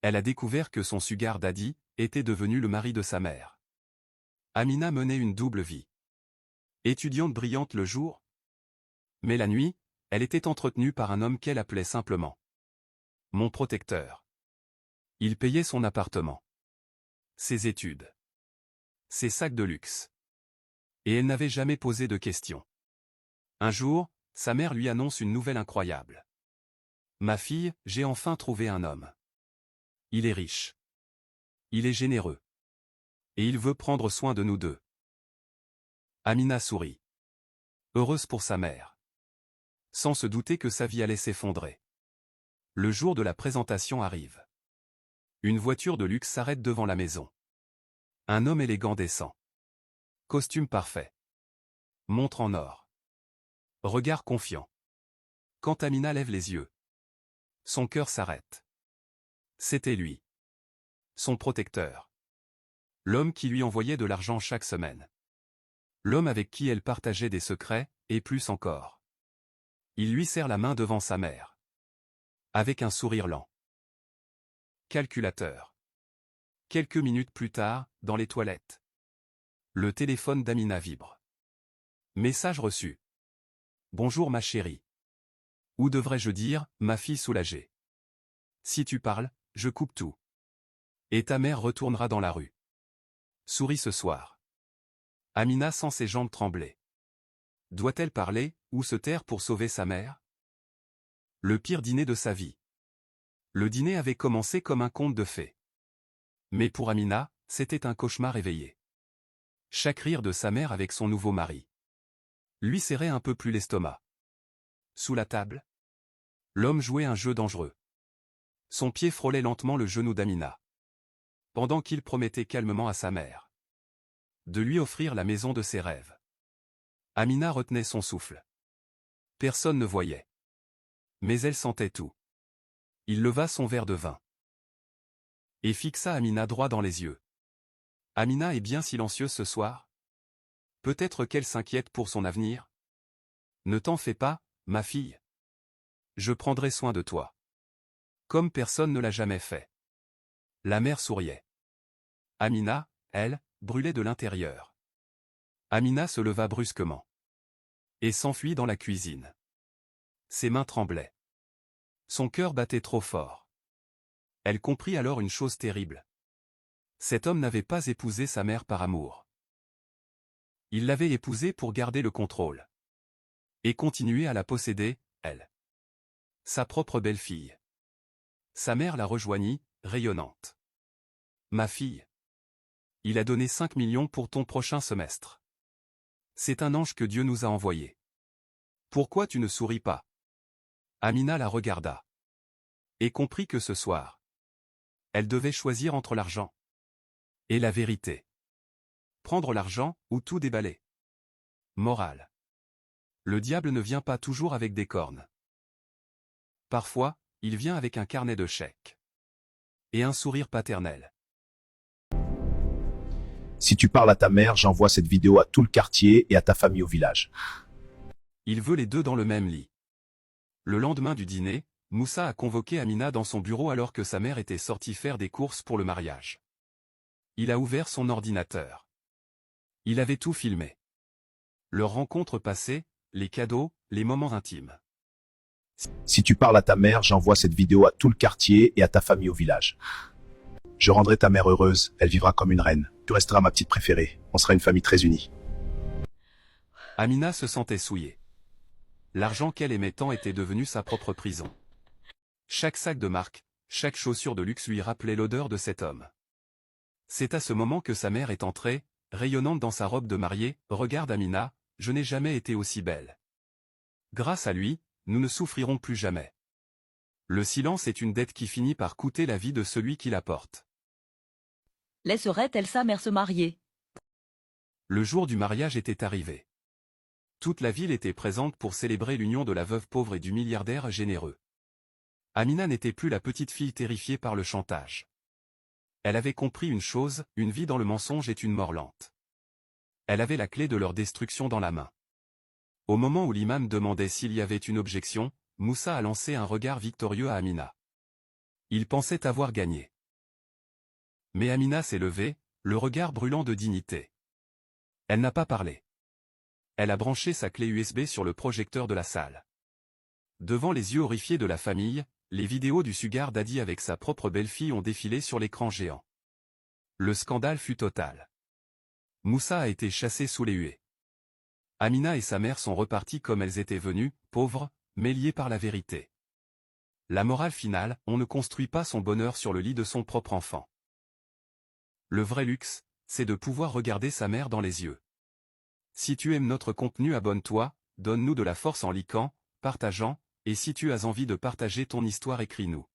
elle a découvert que son sugar daddy était devenu le mari de sa mère. Amina menait une double vie. Étudiante brillante le jour, mais la nuit, elle était entretenue par un homme qu'elle appelait simplement mon protecteur. Il payait son appartement, ses études, ses sacs de luxe. Et elle n'avait jamais posé de questions. Un jour, sa mère lui annonce une nouvelle incroyable. « Ma fille, j'ai enfin trouvé un homme. Il est riche. Il est généreux. Et il veut prendre soin de nous deux. » Amina sourit. Heureuse pour sa mère. Sans se douter que sa vie allait s'effondrer. Le jour de la présentation arrive. Une voiture de luxe s'arrête devant la maison. Un homme élégant descend. Costume parfait. Montre en or. Regard confiant. Quand Amina lève les yeux, son cœur s'arrête. C'était lui. Son protecteur. L'homme qui lui envoyait de l'argent chaque semaine. L'homme avec qui elle partageait des secrets, et plus encore. Il lui serre la main devant sa mère. Avec un sourire lent. Calculateur. Quelques minutes plus tard, dans les toilettes. Le téléphone d'Amina vibre. Message reçu. Bonjour ma chérie. Ou devrais-je dire, ma fille soulagée. Si tu parles, je coupe tout. Et ta mère retournera dans la rue. Souris ce soir. Amina sent ses jambes trembler. Doit-elle parler, ou se taire pour sauver sa mère? Le pire dîner de sa vie. Le dîner avait commencé comme un conte de fées. Mais pour Amina, c'était un cauchemar éveillé. Chaque rire de sa mère avec son nouveau mari lui serrait un peu plus l'estomac. Sous la table, l'homme jouait un jeu dangereux. Son pied frôlait lentement le genou d'Amina. Pendant qu'il promettait calmement à sa mère de lui offrir la maison de ses rêves. Amina retenait son souffle. Personne ne voyait. Mais elle sentait tout. Il leva son verre de vin. Et fixa Amina droit dans les yeux. Amina est bien silencieuse ce soir? Peut-être qu'elle s'inquiète pour son avenir? Ne t'en fais pas, ma fille. Je prendrai soin de toi. Comme personne ne l'a jamais fait. La mère souriait. Amina, elle, brûlait de l'intérieur. Amina se leva brusquement. Et s'enfuit dans la cuisine. Ses mains tremblaient. Son cœur battait trop fort. Elle comprit alors une chose terrible. Cet homme n'avait pas épousé sa mère par amour. Il l'avait épousée pour garder le contrôle. Et continuer à la posséder, elle. Sa propre belle-fille. Sa mère la rejoignit, rayonnante. Ma fille. Il a donné 5 millions pour ton prochain semestre. C'est un ange que Dieu nous a envoyé. Pourquoi tu ne souris pas? Amina la regarda. Et comprit que ce soir, elle devait choisir entre l'argent et la vérité. Prendre l'argent, ou tout déballer. Morale. Le diable ne vient pas toujours avec des cornes. Parfois, il vient avec un carnet de chèques. Et un sourire paternel. Si tu parles à ta mère, j'envoie cette vidéo à tout le quartier et à ta famille au village. Il veut les deux dans le même lit. Le lendemain du dîner, Moussa a convoqué Amina dans son bureau alors que sa mère était sortie faire des courses pour le mariage. Il a ouvert son ordinateur. Il avait tout filmé. Leur rencontre passée, les cadeaux, les moments intimes. Si tu parles à ta mère, j'envoie cette vidéo à tout le quartier et à ta famille au village. Je rendrai ta mère heureuse, elle vivra comme une reine. Tu resteras ma petite préférée, on sera une famille très unie. Amina se sentait souillée. L'argent qu'elle aimait tant était devenu sa propre prison. Chaque sac de marque, chaque chaussure de luxe lui rappelait l'odeur de cet homme. C'est à ce moment que sa mère est entrée, rayonnante dans sa robe de mariée. « Regarde Amina, je n'ai jamais été aussi belle. Grâce à lui, nous ne souffrirons plus jamais. Le silence est une dette qui finit par coûter la vie de celui qui la porte. » Laisserait-elle sa mère se marier? Le jour du mariage était arrivé. Toute la ville était présente pour célébrer l'union de la veuve pauvre et du milliardaire généreux. Amina n'était plus la petite fille terrifiée par le chantage. Elle avait compris une chose, une vie dans le mensonge est une mort lente. Elle avait la clé de leur destruction dans la main. Au moment où l'imam demandait s'il y avait une objection, Moussa a lancé un regard victorieux à Amina. Il pensait avoir gagné. Mais Amina s'est levée, le regard brûlant de dignité. Elle n'a pas parlé. Elle a branché sa clé USB sur le projecteur de la salle. Devant les yeux horrifiés de la famille, les vidéos du Sugar Daddy avec sa propre belle-fille ont défilé sur l'écran géant. Le scandale fut total. Moussa a été chassé sous les huées. Amina et sa mère sont reparties comme elles étaient venues, pauvres, mais liées par la vérité. La morale finale, on ne construit pas son bonheur sur le lit de son propre enfant. Le vrai luxe, c'est de pouvoir regarder sa mère dans les yeux. Si tu aimes notre contenu, abonne-toi, donne-nous de la force en likant, partageant, et si tu as envie de partager ton histoire, écris-nous.